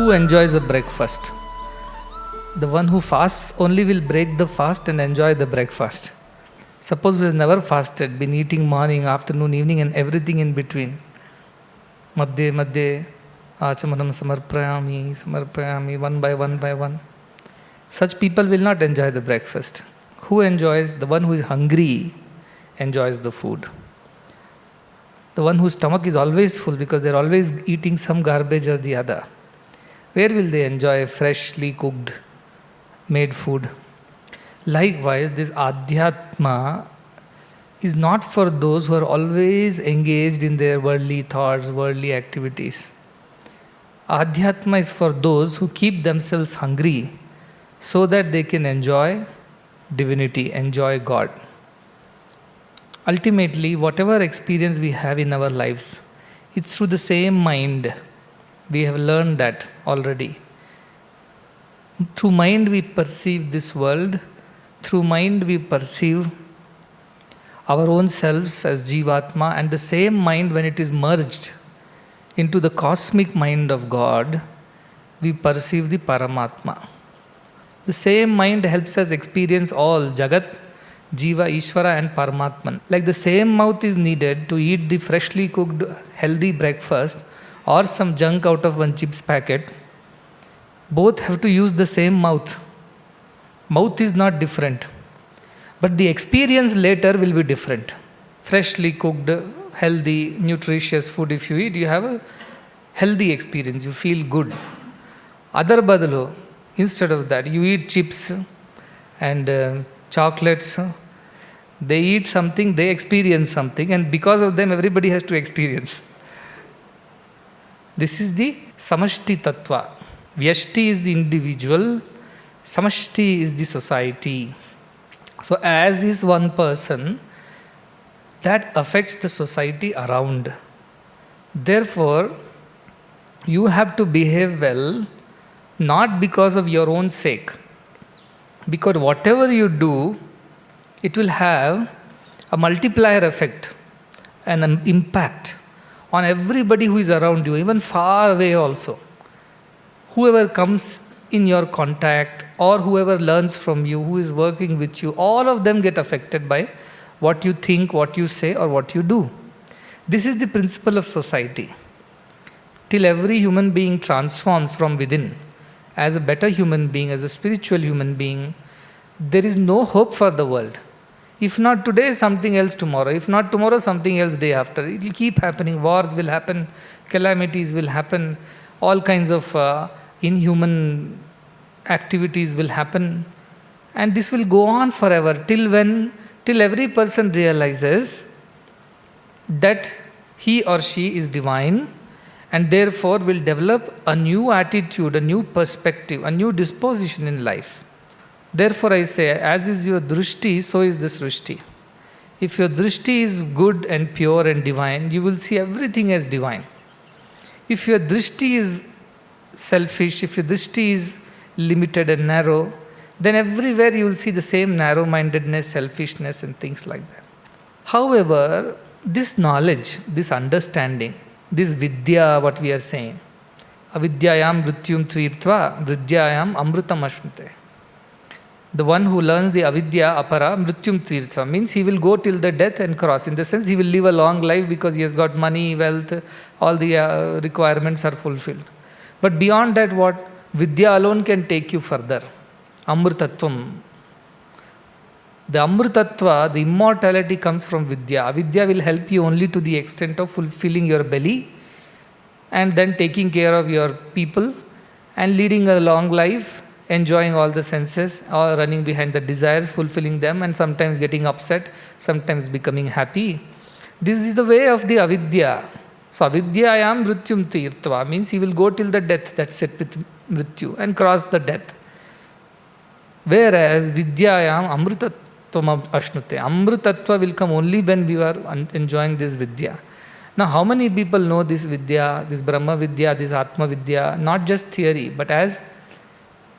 Who enjoys a breakfast? The one who fasts only will break the fast and enjoy the breakfast. Suppose who has never fasted, been eating morning, afternoon, evening and everything in between. Madhye, madhye, achamanam samarpayami, one by one. Such people will not enjoy the breakfast. Who enjoys? The one who is hungry enjoys the food. The one whose stomach is always full because they are always eating some garbage or the other. Where will they enjoy freshly cooked, made food? Likewise, this adhyatma is not for those who are always engaged in their worldly thoughts, worldly activities. Adhyatma is for those who keep themselves hungry so that they can enjoy divinity, enjoy God. Ultimately, whatever experience we have in our lives, it's through the same mind. We have learned that already. Through mind we perceive this world. Through mind we perceive our own selves as Jivatma, and the same mind, when it is merged into the cosmic mind of God, we perceive the Paramatma. The same mind helps us experience all Jagat, Jiva, Ishvara and Paramatman. Like the same mouth is needed to eat the freshly cooked healthy breakfast or some junk out of one chips packet, both have to use the same mouth. Mouth is not different, but the experience later will be different. Freshly cooked, healthy, nutritious food if you eat, you have a healthy experience, you feel good. Other badalu, instead of that, you eat chips and chocolates. They eat something, they experience something, and because of them everybody has to experience. This is the samashti tattva. Vyashti is the individual, samashti is the society. So as is one person, that affects the society around. Therefore, you have to behave well, not because of your own sake. Because whatever you do, it will have a multiplier effect and an impact on everybody who is around you, even far away also. Whoever comes in your contact or whoever learns from you, who is working with you, all of them get affected by what you think, what you say or what you do. This is the principle of society. Till every human being transforms from within as a better human being, as a spiritual human being, there is no hope for the world. If not today, something else tomorrow. If not tomorrow, something else day after. It will keep happening. Wars will happen, calamities will happen, all kinds of inhuman activities will happen. And this will go on forever till when? Till every person realizes that he or she is divine and therefore will develop a new attitude, a new perspective, a new disposition in life. Therefore I say, as is your drishti, so is the srishti. If your drishti is good and pure and divine, you will see everything as divine. If your drishti is selfish, if your drishti is limited and narrow, then everywhere you will see the same narrow-mindedness, selfishness and things like that. However, this knowledge, this understanding, this vidya, what we are saying, avidyayam mrityum tvirtva, vridyayam amrutam ashnute. The one who learns the avidya apara mrityum tirtha means he will go till the death and cross. In the sense, he will live a long life because he has got money, wealth, all the requirements are fulfilled. But beyond that, what? Vidya alone can take you further. Amrutattvam. The amrutattva, the immortality comes from vidya. Avidya will help you only to the extent of fulfilling your belly and then taking care of your people and leading a long life, enjoying all the senses, or running behind the desires, fulfilling them, and sometimes getting upset, sometimes becoming happy. This is the way of the avidya. So avidyayam mrityum tirtva means he will go till the death, that's it with mrityu, and cross the death. Whereas vidyayam amrutatvam ashnute. Amrutatva will come only when we are enjoying this vidya. Now how many people know this vidya, this Brahma vidya, this Atma vidya, not just theory, but as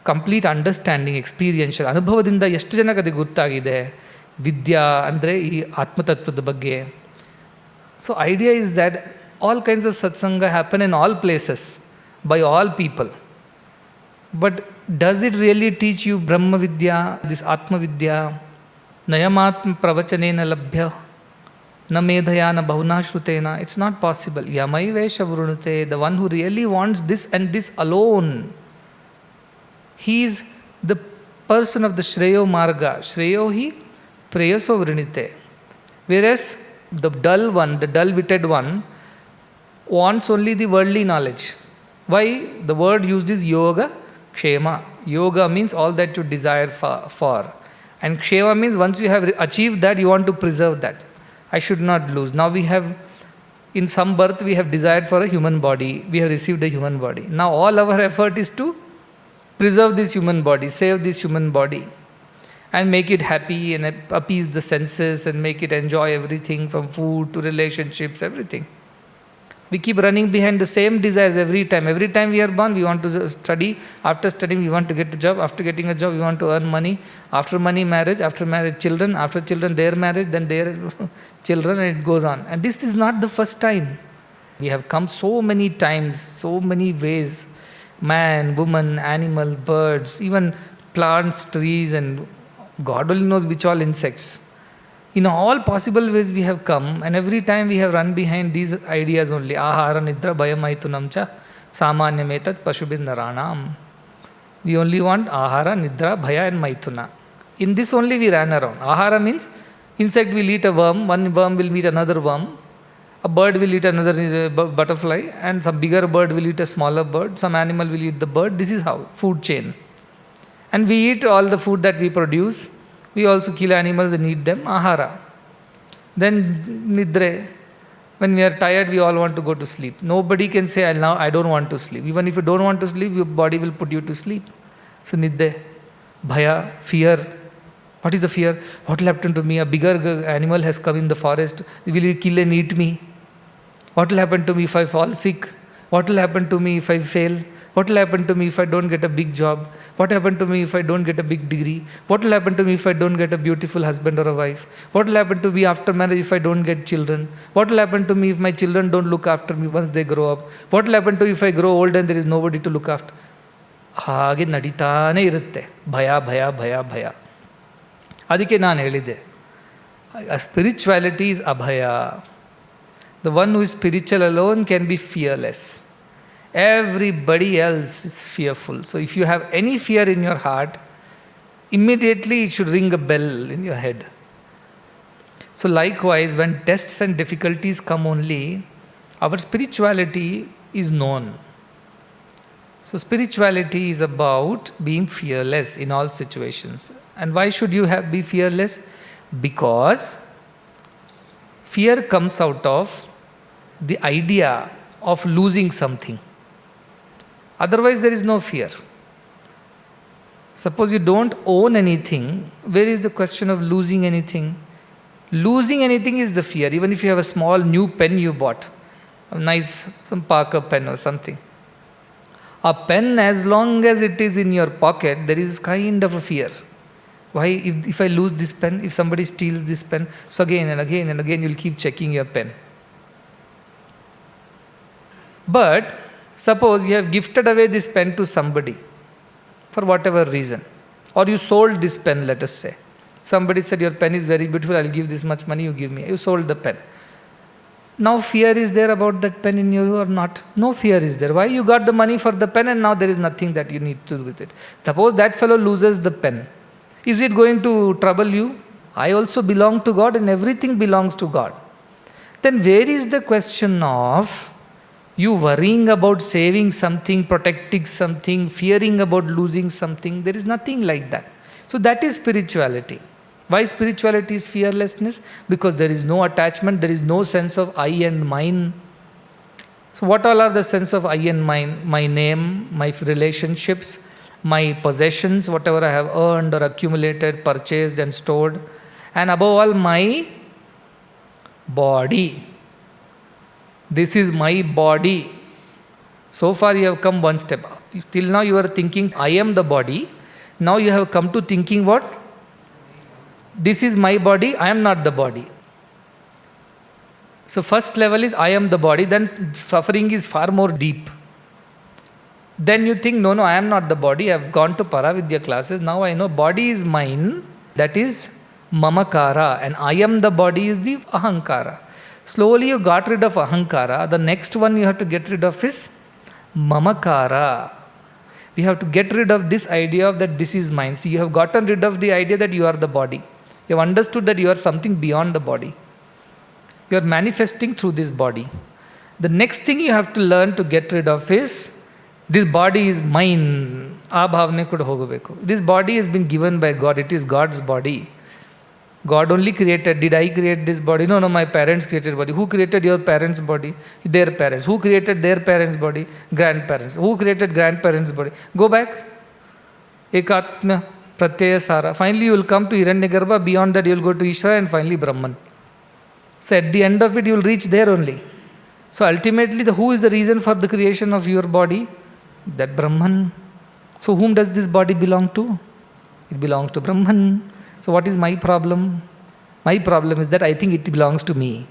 complete understanding, experiential ಅನುಭವದಿಂದ ಎಷ್ಟು ಜನಕ್ಕೆ ಅದು ಗೊತ್ತಾಗಿದೆ ವಿದ್ಯಾ ಅಂದರೆ ಈ ಆತ್ಮತತ್ವದ ಬಗ್ಗೆ. So idea is that all kinds of satsanga happen in all places by all people. But does it really teach you Brahma Vidya, this Atma Vidya? Nayamatma pravachanena labhya, na medhaya na bahuna shrutena. It's not possible. Yamai vesha vrunute, the one who really wants this and this alone. He is the person of the Shreyo Marga. Shreyo hi preyaso vrinite. Whereas the dull one, the dull-witted one, wants only the worldly knowledge. Why? The word used is yoga, kshema. Yoga means all that you desire for. And kshema means once you have achieved that, you want to preserve that. I should not lose. Now we have, in some birth, we have desired for a human body. We have received a human body. Now all our effort is to preserve this human body, save this human body, and make it happy and appease the senses and make it enjoy everything from food to relationships, everything. We keep running behind the same desires every time. Every time we are born, we want to study. After studying, we want to get a job. After getting a job, we want to earn money. After money, marriage. After marriage, children. After children, their marriage. Then their children, and it goes on. And this is not the first time. We have come so many times, so many ways. Man, woman, animal, birds, even plants, trees, and God only knows which all insects. In all possible ways we have come, and every time we have run behind these ideas only. Ahara nidra bhayamaitunam cha samanyametat pashubin naranam. We only want ahara, nidra, bhaya and maituna. In this only we ran around. Ahara means insect will eat a worm, one worm will eat another worm, a bird will eat another butterfly, and some bigger bird will eat a smaller bird, some animal will eat the bird. This is how, food chain. And we eat all the food that we produce. We also kill animals and eat them, ahara. Then nidre. When we are tired, we all want to go to sleep. Nobody can say, now I don't want to sleep. Even if you don't want to sleep, your body will put you to sleep. So nidre. Bhaya, fear. What is the fear? What will happen to me? A bigger animal has come in the forest. Will he kill and eat me? What will happen to me if I fall sick? What will happen to me if I fail? What will happen to me if I don't get a big job? What will happen to me if I don't get a big degree? What will happen to me if I don't get a beautiful husband or a wife? What will happen to me after marriage if I don't get children? What will happen to me if my children don't look after me once they grow up? What will happen to me if I grow old and there is nobody to look after? ಹಾಗೆ ನಡೀತಾನೇ ಇರುತ್ತೆ ಭಯ ಭಯ ಭಯ ಭಯ. ಅದಕ್ಕೆ ನಾನು ಹೇಳಿದೆ, spirituality is abhaya. The one who is spiritual alone can be fearless. Everybody else is fearful. So if you have any fear in your heart, immediately it should ring a bell in your head. So likewise, when tests and difficulties come only, our spirituality is known. So spirituality is about being fearless in all situations. And why should you be fearless? Because fear comes out of the idea of losing something. Otherwise, there is no fear. Suppose you don't own anything, where is the question of losing anything? Losing anything is the fear. Even if you have a small new pen you bought, a nice Parker pen or something. A pen, as long as it is in your pocket, there is kind of a fear. Why? If I lose this pen, if somebody steals this pen, so again and again and again you'll keep checking your pen. But suppose you have gifted away this pen to somebody for whatever reason, or you sold this pen, let us say. Somebody said, your pen is very beautiful, I'll give this much money, you give me. You sold the pen. Now fear is there about that pen in you or not? No fear is there. Why? You got the money for the pen and now there is nothing that you need to do with it. Suppose that fellow loses the pen. Is it going to trouble you? I also belong to God and everything belongs to God. Then where is the question of you worrying about saving something, protecting something, fearing about losing something? There is nothing like that. So that is spirituality. Why spirituality is fearlessness? Because there is no attachment, there is no sense of I and mine. So what all are the sense of I and mine? My name, my relationships, my possessions, whatever I have earned or accumulated, purchased and stored. And above all, my body. This is my body. So far you have come one step. Till now you are thinking, I am the body. Now you have come to thinking what? This is my body, I am not the body. So first level is I am the body, then suffering is far more deep. Then you think, no, I am not the body. I have gone to Paravidya classes. Now I know body is mine. That is mamakara. And I am the body is the ahankara. Slowly you got rid of ahankara. The next one you have to get rid of is mamakara. We have to get rid of this idea of that this is mine. See, you have gotten rid of the idea that you are the body. You have understood that you are something beyond the body. You are manifesting through this body. The next thing you have to learn to get rid of is this body is mine. This body has been given by God. It is God's body. God only created. Did I create this body? No, my parents created body. Who created your parents' body? Their parents. Who created their parents' body? Grandparents. Who created grandparents' body? Go back. Ekatma, Pratyaya Sara. Finally, you will come to Hiranyagarbha. Beyond that, you will go to Ishvara and finally Brahman. So at the end of it, you will reach there only. So ultimately, who is the reason for the creation of your body? That Brahman. So whom does this body belong to? It belongs to Brahman. So what is my problem? My problem is that I think it belongs to me.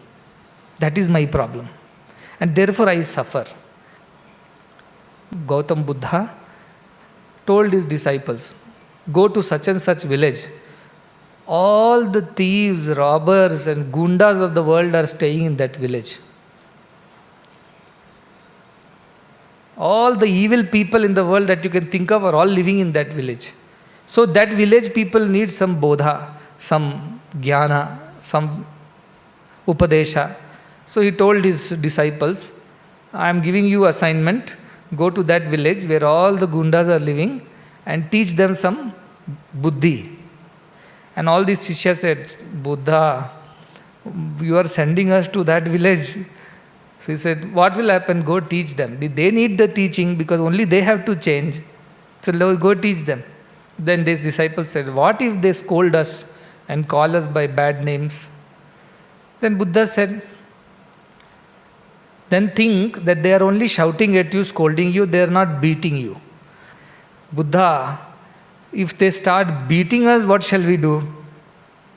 That is my problem. And therefore I suffer. Gautam Buddha told his disciples, go to such and such village. All the thieves, robbers and gundas of the world are staying in that village. All the evil people in the world that you can think of are all living in that village. So that village people need some bodha, some jnana, some upadesha. So he told his disciples, I am giving you assignment, go to that village where all the gundas are living and teach them some buddhi. And all these Shishyas said, Buddha, you are sending us to that village. So he said, what will happen? Go teach them. They need the teaching because only they have to change. So go teach them. Then these disciples said, what if they scold us and call us by bad names? Then Buddha said, then think that they are only shouting at you, scolding you, they are not beating you. Buddha, if they start beating us, what shall we do?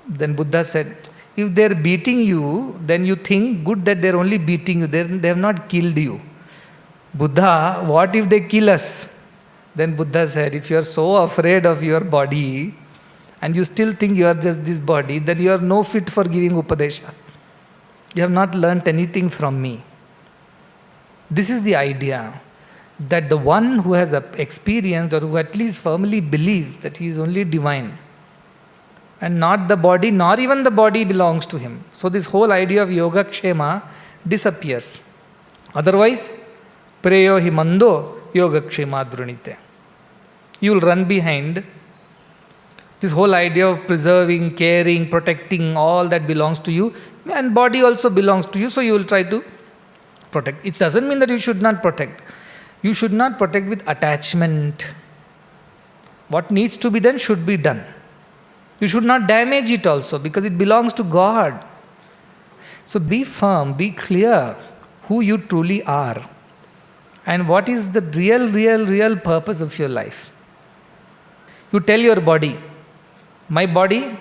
Then Buddha said, if they are beating you, then you think good that they are only beating you, they have not killed you. Buddha, what if they kill us? Then Buddha said, if you are so afraid of your body and you still think you are just this body, then you are no fit for giving upadesha. You have not learnt anything from me. This is the idea that the one who has experienced or who at least firmly believes that he is only divine and not the body, nor even the body belongs to him. So this whole idea of yoga kshema disappears. Otherwise, preyo hi mando yoga kshema drunite. You will run behind this whole idea of preserving, caring, protecting, all that belongs to you, and body also belongs to you, so you will try to protect. It doesn't mean that you should not protect. You should not protect with attachment. What needs to be done should be done. You should not damage it also because it belongs to God. So be firm, be clear who you truly are and what is the real purpose of your life. You tell your body, my body,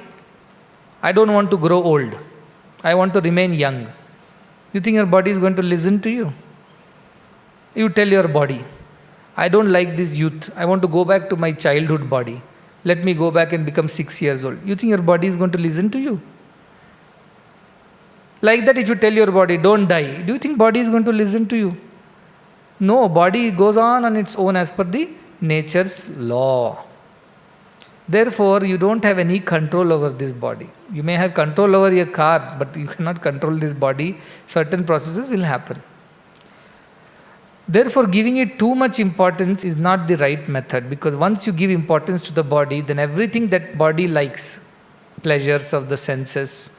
I don't want to grow old. I want to remain young. You think your body is going to listen to you? You tell your body, I don't like this youth. I want to go back to my childhood body. Let me go back and become 6 years old. You think your body is going to listen to you? Like that, if you tell your body, don't die, do you think body is going to listen to you? No, body goes on its own as per the nature's law. Therefore, you don't have any control over this body. You may have control over your car, but you cannot control this body. Certain processes will happen. Therefore, giving it too much importance is not the right method, because once you give importance to the body, then everything that body likes, pleasures of the senses,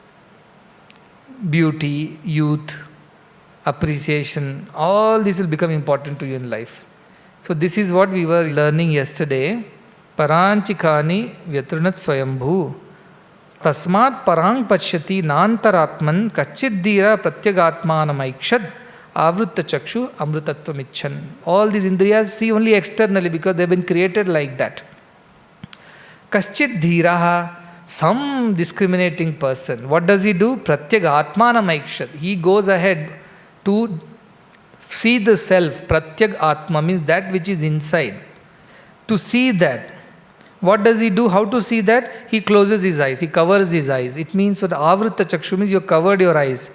beauty, youth, appreciation, all this will become important to you in life. So this is what we were learning yesterday. Paranchikani vyatrinat swayambhu tasmat parang pachyati nantaratman kachiddira pratyagatmanamaikshad avrutta chakshu amrutatvam. All these indriyas see only externally because they have been created like that. Kaschid dhiraha, some discriminating person. What does he do? Pratyagatmanamaikshad. He goes ahead to see the self, pratyag atma means that which is inside. To see that, what does he do? How to see that? He closes his eyes, he covers his eyes. It means that avrita chakshu means you covered your eyes.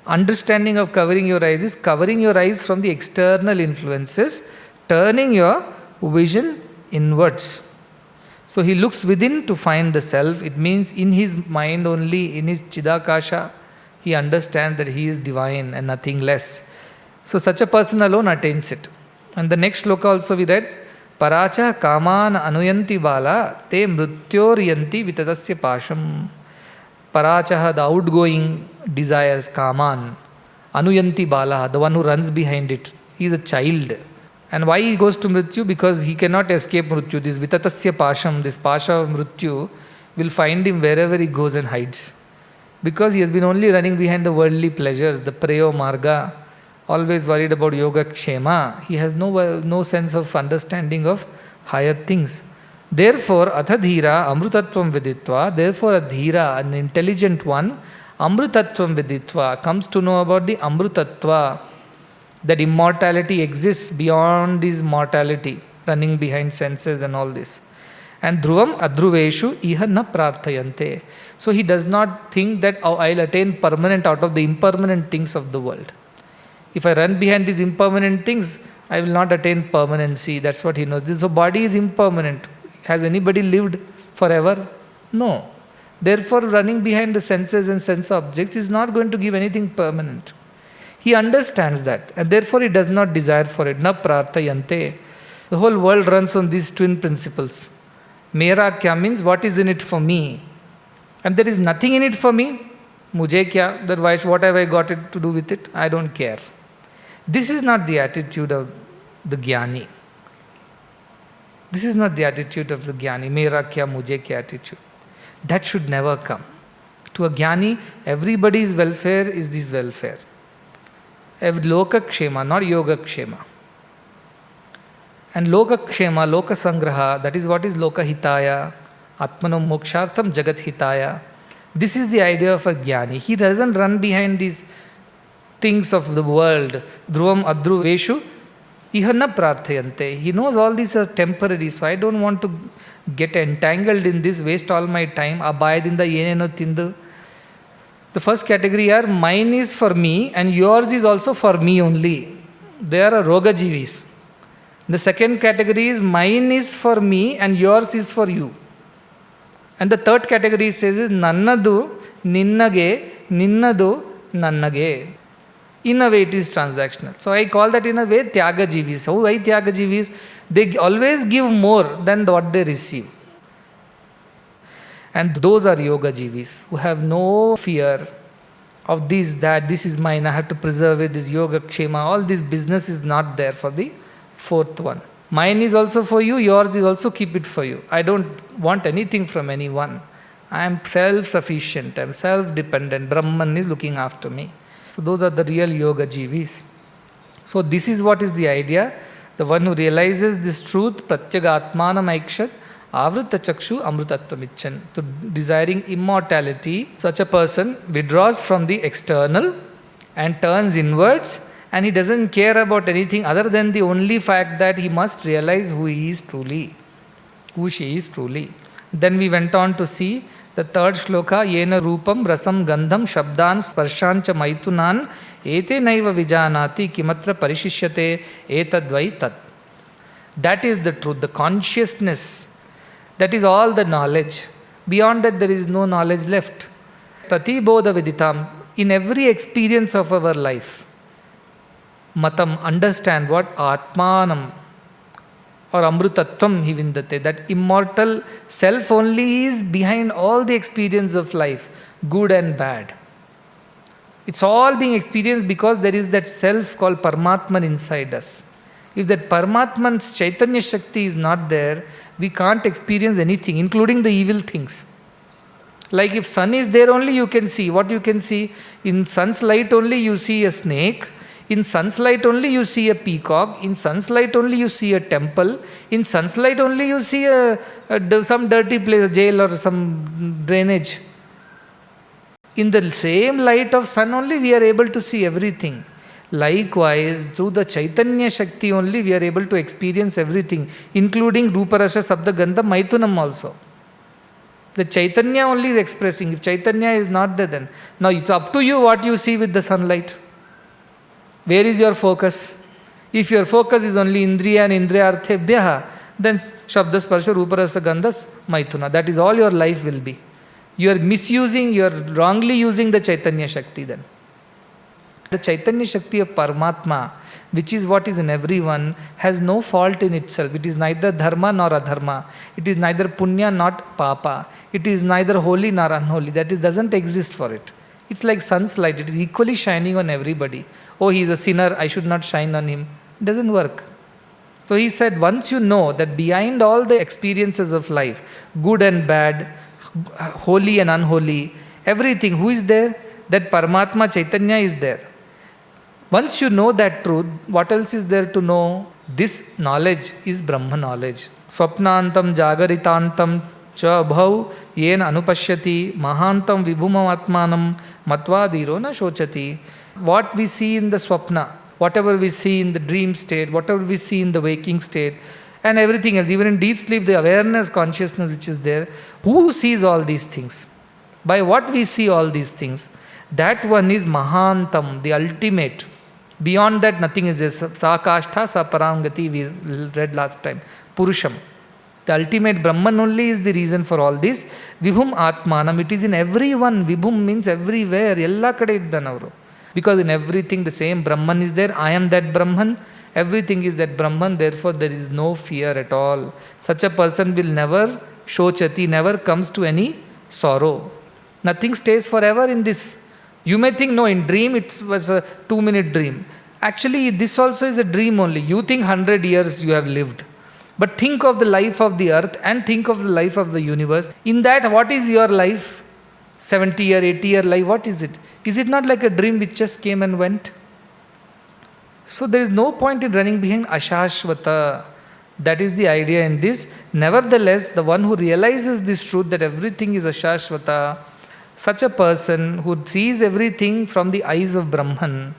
Understanding of covering your eyes is covering your eyes from the external influences, turning your vision inwards. So he looks within to find the self. It means in his mind only, in his chidakasha, he understands that he is divine and nothing less. So such a person alone attains it. And the next sloka also we read, Paracha kaman anuyanti bala te mrityoryanti vitatasya pasham. Parachaha, the outgoing desires, kaman, anuyanti bala, the one who runs behind it. He is a child. And why he goes to mrityu? Because he cannot escape mrityu. This vitatasya pasham, this pasha of mrityu, will find him wherever he goes and hides. Because he has been only running behind the worldly pleasures, the preyo marga, always worried about yoga kshema. He has no sense of understanding of higher things. Therefore, athadhira amrutatvam viditva, therefore a dhira, an intelligent one, amrutatvam viditva, comes to know about the amrutatva, that immortality exists beyond this mortality, running behind senses and all this. And dhruvam adhruveshu iha na prarthayante. So he does not think that I'll attain permanent out of the impermanent things of the world. If I run behind these impermanent things, I will not attain permanency. That's what he knows. So body is impermanent. Has anybody lived forever? No. Therefore, running behind the senses and sense objects is not going to give anything permanent. He understands that, and therefore he does not desire for it. Na prarthayante. The whole world runs on these twin principles. Mera kya means what is in it for me. And there is nothing in it for me. Mujhe kya, otherwise what have I got it to do with it? I don't care. This is not the attitude of the jnani. This is not the attitude of the jnani. Mera kya, mujhe kya attitude. That should never come. To a jnani, everybody's welfare is this welfare. Loka kshema, not yoga kshema. And loka kshema, loka sangraha, that is what is loka hitaya, atmano mokshartham jagat hitaya. This is the idea of a jnani. He doesn't run behind these things of the world. Dhruvam adhruveshu iha na prarthayante. He knows all these are temporary, so I don't want to get entangled in this, waste all my time, abhayadinda yeneno tindu. The first category are mine is for me and yours is also for me only. They are rogajivis. The second category is mine is for me and yours is for you. And the third category says is nannadu, ninnage, ninnadu, nannage. In a way it is transactional. So I call that in a way tyagajivis. Why tyagajivis? They always give more than what they receive. And those are yoga jivis who have no fear of this, that, this is mine, I have to preserve it, this yoga kshema, all this business is not there for the fourth one. Mine is also for you, yours is also keep it for you. I don't want anything from anyone. I am self-sufficient, I am self-dependent, Brahman is looking after me. So those are the real yoga jivis. So this is what is the idea. The one who realizes this truth, pratyagatmanam aikshat, avrita chakshu amrutattvamichan, to desiring immortality, such a person withdraws from the external and turns inwards, and he doesn't care about anything other than the only fact that he must realize who he is truly, who she is truly. Then we went on to see the third shloka, yena rupam rasam gandham shabdan sparshancha maitunan ete naiva vijanati kimatra parishishyate etadvai tat. That is the truth, the consciousness. That is all the knowledge. Beyond that, there is no knowledge left. Pratibodha viditam, in every experience of our life, matam, understand what atmanam or amrutatvam hi vindate, that immortal self only is behind all the experience of life, good and bad. It's all being experienced because there is that self called Paramatman inside us. If that Paramatman's Chaitanya Shakti is not there, we can't experience anything, including the evil things. Like if sun is there only, you can see. What you can see? In sun's light only you see a snake. In sun's light only you see a peacock. In sun's light only you see a temple. In sun's light only you see some dirty place, a jail or some drainage. In the same light of sun only we are able to see everything. Likewise, through the Chaitanya Shakti only we are able to experience everything, including Ruparasa, Sabda, Gandha, Maithunam also. The Chaitanya only is expressing. If Chaitanya is not there, then now it's up to you what you see with the sunlight. Where is your focus? If your focus is only Indriya and Indriyarthebhyaha, then Shabda, Sparsha, Ruparasa, Gandhas, Maithuna. That is all your life will be. You are misusing, you are wrongly using the Chaitanya Shakti then. The Chaitanya Shakti of Paramatma, which is what is in everyone, has no fault in itself. It is neither dharma nor adharma. It is neither punya nor papa. It is neither holy nor unholy. That is, doesn't exist for it. It's like sun's light. It is equally shining on everybody. Oh, he is a sinner, I should not shine on him. It doesn't work. So he said, once you know that behind all the experiences of life, good and bad, holy and unholy, everything, who is there? That Paramatma Chaitanya is there. Once you know that truth, what else is there to know? This knowledge is Brahma knowledge. Swapnantam jagaritantam cha bhav yen anupashyati mahantam vibhumam atmanam matvadiro na shochati. What we see in the swapna, whatever we see in the dream state, whatever we see in the waking state, and everything else, even in deep sleep, the awareness, consciousness which is there, who sees all these things? By what we see all these things? That one is Mahantam, the ultimate. Beyond that, nothing is there. Sakashtha, Saparangati, we read last time. Purusham. The ultimate Brahman only is the reason for all this. Vibhum Atmanam, it is in everyone. Vibhum means everywhere. Ella kade iddanavaru. Because in everything the same Brahman is there. I am that Brahman. Everything is that Brahman. Therefore, there is no fear at all. Such a person will never shochati, never comes to any sorrow. Nothing stays forever in this. You may think, no, in dream it was a 2-minute dream. Actually, this also is a dream only. You think 100 years you have lived. But think of the life of the earth and think of the life of the universe. In that, what is your life? 70-year, 80-year life, what is it? Is it not like a dream which just came and went? So there is no point in running behind Ashashvata. That is the idea in this. Nevertheless, the one who realizes this truth that everything is Ashashvata, such a person who sees everything from the eyes of Brahman,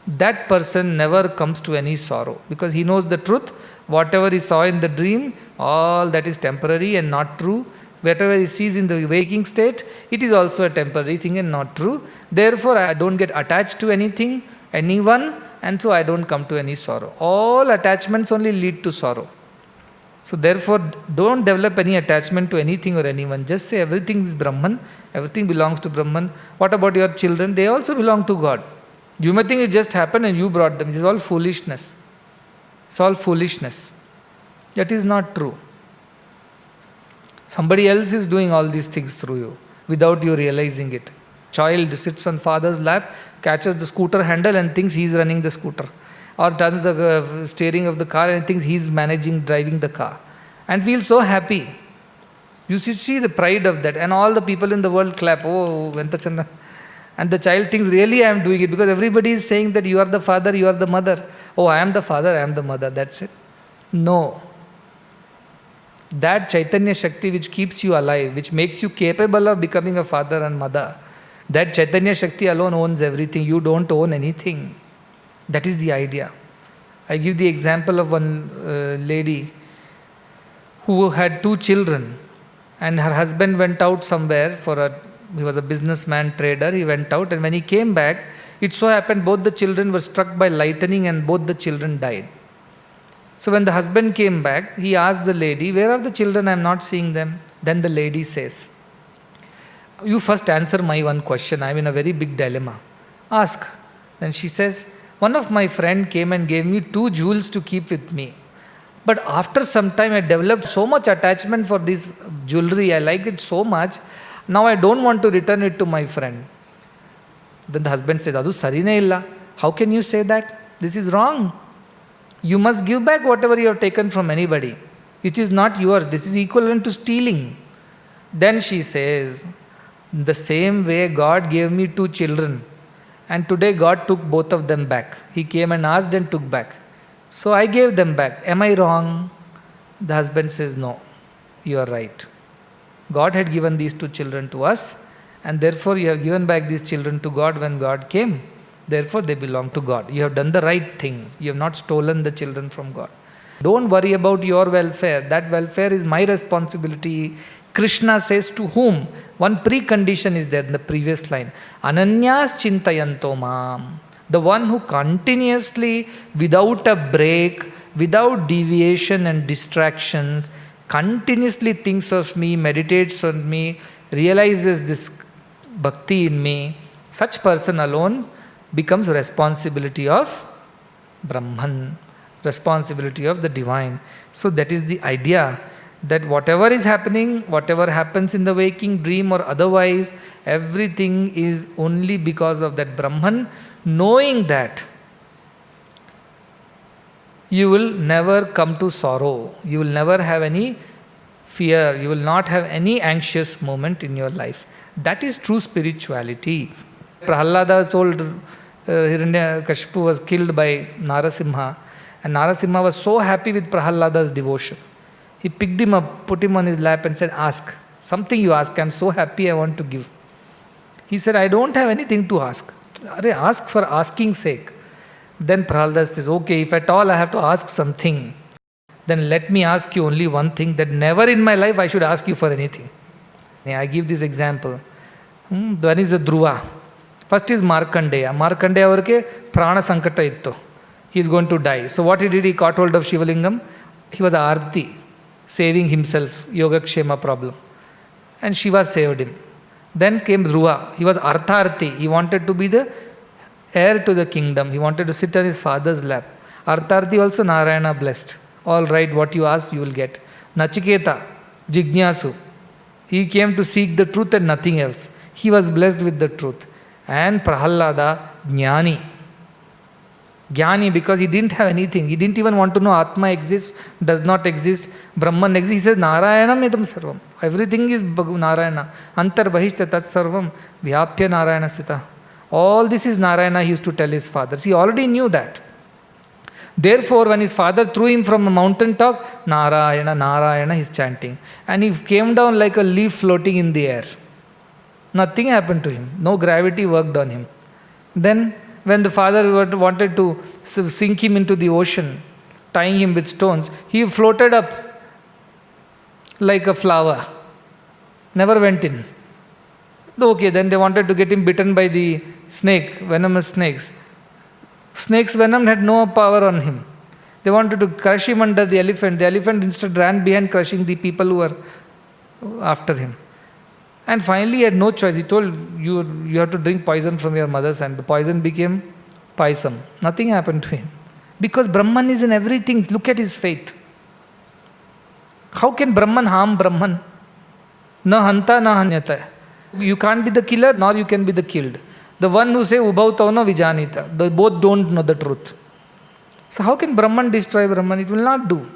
that person never comes to any sorrow because he knows the truth. Whatever he saw in the dream, all that is temporary and not true. Whatever he sees in the waking state, it is also a temporary thing and not true. Therefore, I don't get attached to anything, anyone, and so I don't come to any sorrow. All attachments only lead to sorrow. So therefore, don't develop any attachment to anything or anyone. Just say everything is Brahman, everything belongs to Brahman. What about your children? They also belong to God. You may think it just happened and you brought them. It is all foolishness. It's all foolishness. That is not true. Somebody else is doing all these things through you without you realizing it. Child sits on father's lap, catches the scooter handle and thinks he is running the scooter. Or turns the steering of the car and thinks he is driving the car. And feels so happy. You see the pride of that. And all the people in the world clap. Oh, Ventachanda. And the child thinks, really I am doing it. Because everybody is saying that you are the father, you are the mother. Oh, I am the father, I am the mother. That's it. No. That Chaitanya Shakti which keeps you alive, which makes you capable of becoming a father and mother, that Chaitanya Shakti alone owns everything. You don't own anything. That is the idea. I give the example of one lady who had 2 children and her husband went out somewhere he was a businessman, trader, he went out and when he came back, it so happened both the children were struck by lightning and both the children died. So when the husband came back, he asked the lady, where are the children? I am not seeing them. Then the lady says, you first answer my one question. I am in a very big dilemma. Ask. Then she says, one of my friend came and gave me 2 jewels to keep with me. But after some time I developed so much attachment for this jewelry. I like it so much. Now I don't want to return it to my friend. Then the husband says, Adu sarine illa. How can you say that? This is wrong. You must give back whatever you have taken from anybody. It is not yours. This is equivalent to stealing. Then she says, the same way God gave me 2 children. And today God took both of them back. He came and asked and took back. So I gave them back. Am I wrong? The husband says, no, you are right. God had given these 2 children to us and therefore you have given back these children to God when God came. Therefore, they belong to God. You have done the right thing. You have not stolen the children from God. Don't worry about your welfare. That welfare is my responsibility. Krishna says to whom? One precondition is there in the previous line. Ananyas chintayanto mam. The one who continuously, without a break, without deviation and distractions, continuously thinks of me, meditates on me, realizes this bhakti in me, such person alone becomes responsibility of Brahman, responsibility of the divine. So that is the idea, that whatever is happening, whatever happens in the waking dream or otherwise, everything is only because of that Brahman. Knowing that, you will never come to sorrow, you will never have any fear, you will not have any anxious moment in your life. That is true spirituality. Prahalada told Hiranyakashipu was killed by Narasimha, and Narasimha was so happy with Prahalada's devotion. He picked him up, put him on his lap and said, ask. Something you ask, I am so happy, I want to give. He said, I don't have anything to ask. Ask for asking sake. Then Prahalada says, okay, if at all I have to ask something, then let me ask you only one thing, that never in my life I should ask you for anything. I give this example. One is a Dhruva. First is Markandeya. Markandeya avarke prana sankata itto. He is going to die. So what he did, he caught hold of Shivalingam. He was Arti, saving himself, Yogakshema problem. And Shiva saved him. Then came Dhruva. He was Artharti. He wanted to be the heir to the kingdom. He wanted to sit on his father's lap. Artharti also Narayana blessed. All right, what you asked, you will get. Nachiketa, Jignasu. He came to seek the truth and nothing else. He was blessed with the truth. And Prahalada, Jnani. Jnani, because he didn't have anything. He didn't even want to know Atma exists, does not exist, Brahman exists. He says, Narayana medam sarvam. Everything is Narayana. Antar bahishta tat sarvam vyapya Narayana sita. All this is Narayana, he used to tell his fathers. He already knew that. Therefore, when his father threw him from a mountaintop, Narayana, Narayana, he's chanting. And he came down like a leaf floating in the air. Nothing happened to him. No gravity worked on him. Then, when the father wanted to sink him into the ocean, tying him with stones, he floated up like a flower. Never went in. Okay, then they wanted to get him bitten by the snake, venomous snakes. Snake's venom had no power on him. They wanted to crush him under the elephant. The elephant instead ran behind, crushing the people who were after him. And finally he had no choice. He told, you have to drink poison from your mother's hand. The poison became paisam. Nothing happened to him. Because Brahman is in everything. Look at his faith. How can Brahman harm Brahman? Na hanta na hanyata. You can't be the killer, nor you can be the killed. The one who say ubhautau na vijanita. They both don't know the truth. So how can Brahman destroy Brahman? It will not do.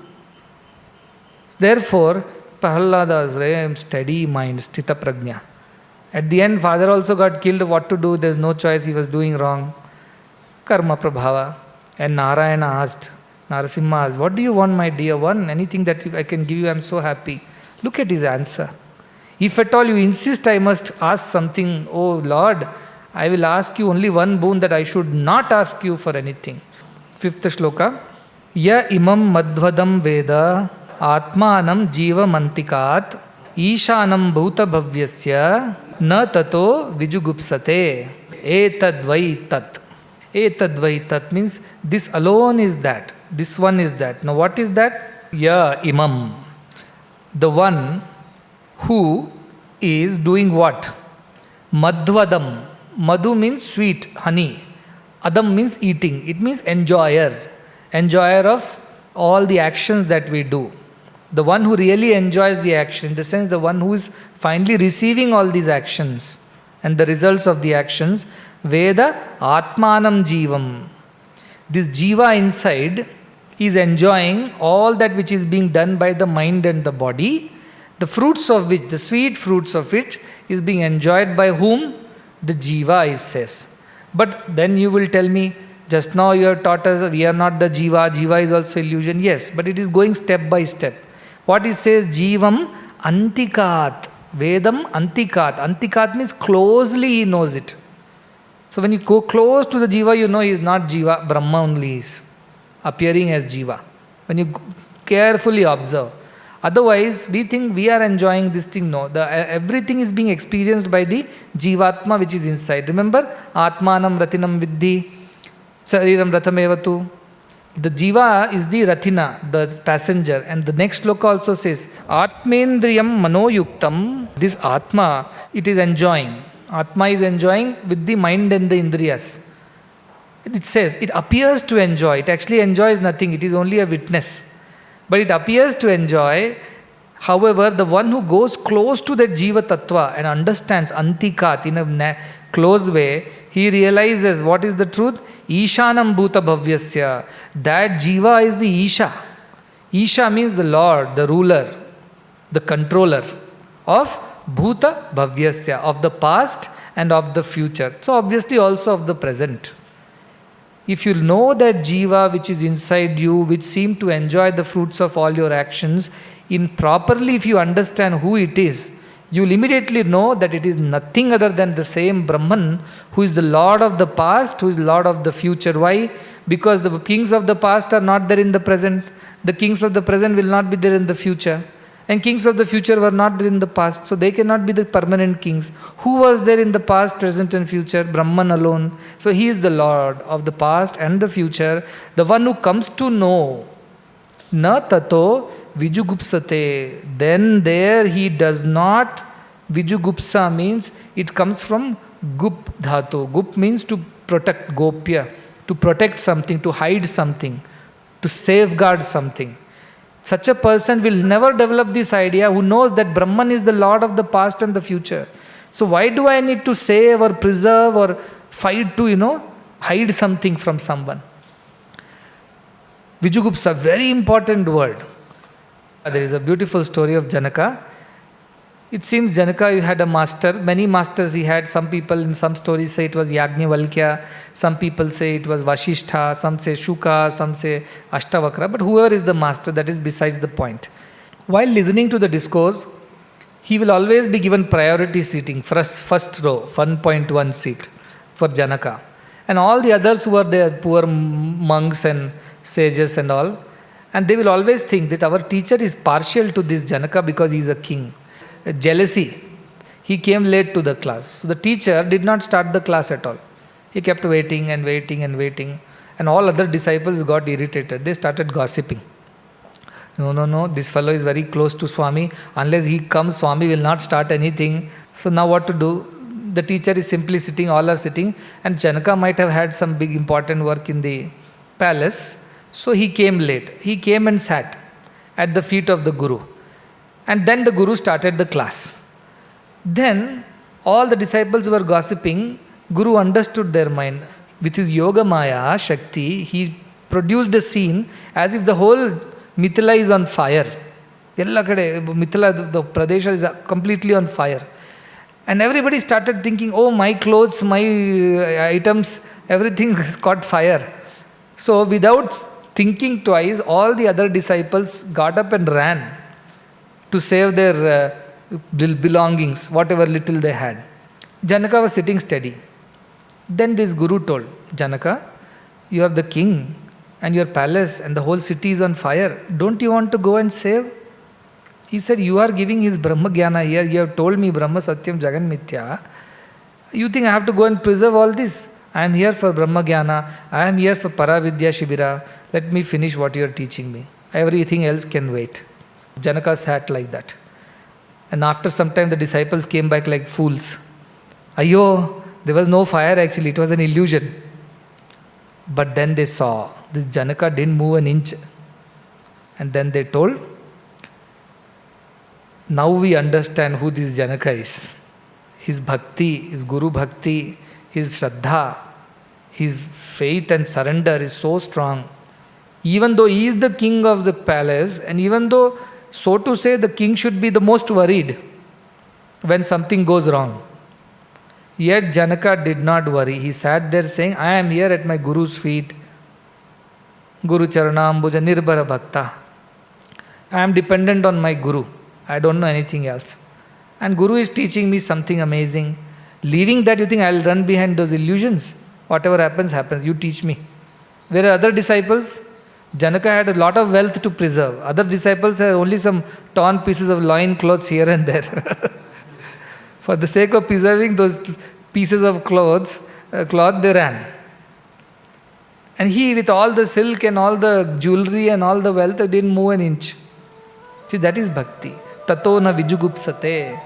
Therefore, Prahalada's steady mind, sthita prajna. At the end, father also got killed. What to do? There's no choice. He was doing wrong. Karma prabhava. And Narayana asked, Narasimha asked, what do you want, my dear one? Anything that I can give you, I'm so happy. Look at his answer. If at all you insist I must ask something, oh Lord, I will ask you only one boon, that I should not ask you for anything. 5th shloka. Ya imam madhvadam veda atmanam jiva mantikat ishanam bhuta bhavyasya na tato vijugupsate etadvai tat. Etadvai tat means this alone is that. This one is that. Now what is that? Ya imam. The one who is doing what? Madhvadam. Madhu means sweet, honey. Adam means eating. It means enjoyer. Enjoyer of all the actions that we do. The one who really enjoys the action. In the sense, the one who is finally receiving all these actions and the results of the actions. Veda Atmanam Jivam. This Jiva inside is enjoying all that which is being done by the mind and the body. The fruits of which, the sweet fruits of it, is being enjoyed by whom? The Jiva, it says. But then you will tell me, just now you have taught us we are not the Jiva, Jiva is also illusion. Yes, but it is going step by step. What it says, Jivam Antikat, Vedam Antikat. Antikat means closely he knows it. So when you go close to the Jiva, you know he is not Jiva, Brahma only is appearing as Jiva. When you carefully observe. Otherwise, we think we are enjoying this thing. No, everything is being experienced by the Jivatma which is inside. Remember, Atmanam Ratinam Viddhi, Sariram Ratamevatu. The Jiva is the Ratina, the passenger. And the next sloka also says, Atmendriyam Manoyuktam, this Atma, it is enjoying. Atma is enjoying with the mind and the Indriyas. It says, it appears to enjoy. It actually enjoys nothing. It is only a witness. But it appears to enjoy. However, the one who goes close to that Jiva Tattva and understands Antikat in a close way, he realizes what is the truth? Ishanam Bhuta Bhavyasya. That Jiva is the Isha. Isha means the Lord, the ruler, the controller of Bhuta Bhavyasya, of the past and of the future. So obviously also of the present. If you know that Jiva which is inside you, which seem to enjoy the fruits of all your actions, if you understand who it is, you will immediately know that it is nothing other than the same Brahman who is the Lord of the past, who is Lord of the future. Why? Because the kings of the past are not there in the present. The kings of the present will not be there in the future. And kings of the future were not there in the past. So they cannot be the permanent kings. Who was there in the past, present and future? Brahman alone. So he is the Lord of the past and the future. The one who comes to know. Na tato vijugupsate. Then there he does not. Vijugupsa means it comes from gup dhatu. Gup means to protect, gopya. To protect something, to hide something. To safeguard something. Such a person will never develop this idea who knows that Brahman is the Lord of the past and the future. So why do I need to save or preserve or fight to, hide something from someone? Vijugupsa, very important word. There is a beautiful story of Janaka. It seems Janaka had a master. Many masters he had. Some people in some stories say it was Yajnavalkya. Some people say it was Vasishtha. Some say Shuka. Some say Ashtavakra. But whoever is the master, that is besides the point. While listening to the discourse, he will always be given priority seating, first row, 1.1 seat for Janaka. And all the others who are there, poor monks and sages and all, and they will always think that our teacher is partial to this Janaka because he is a king. Jealousy. He came late to the class. So the teacher did not start the class at all. He kept waiting and waiting and waiting. And all other disciples got irritated. They started gossiping. No, this fellow is very close to Swami. Unless he comes, Swami will not start anything. So now what to do? The teacher is simply sitting, all are sitting. And Janaka might have had some big important work in the palace. So he came late. He came and sat at the feet of the Guru. And then the Guru started the class. Then all the disciples who were gossiping, Guru understood their mind. With his Yoga Maya, Shakti, he produced a scene as if the whole Mithila is on fire. Mithila, the Pradesha is completely on fire. And everybody started thinking, oh, my clothes, my items, everything has caught fire. So without thinking twice, all the other disciples got up and ran to save their belongings, whatever little they had. Janaka was sitting steady. Then this Guru told, Janaka, you are the king and your palace and the whole city is on fire. Don't you want to go and save? He said, you are giving his Brahma Jnana here. You have told me Brahma Satyam Jagan Mithya. You think I have to go and preserve all this? I am here for Brahma Jnana. I am here for Paravidya Shibira. Let me finish what you are teaching me. Everything else can wait. Janaka sat like that. And after some time, the disciples came back like fools. Ayo, there was no fire actually. It was an illusion. But then they saw this Janaka didn't move an inch. And then they told, now we understand who this Janaka is. His bhakti, his Guru bhakti, his Shraddha, his faith and surrender is so strong. Even though he is the king of the palace, and even though, so to say, the king should be the most worried when something goes wrong. Yet Janaka did not worry. He sat there saying, I am here at my Guru's feet. Guru Charanambuja Nirbhara Bhakta. I am dependent on my Guru. I don't know anything else. And Guru is teaching me something amazing. Leaving that, you think I'll run behind those illusions. Whatever happens, happens. You teach me. Where are other disciples? Janaka had a lot of wealth to preserve. Other disciples had only some torn pieces of loin clothes here and there. For the sake of preserving those pieces of cloth, they ran. And he, with all the silk and all the jewelry and all the wealth, didn't move an inch. See, that is bhakti. Tato na vijugupsate.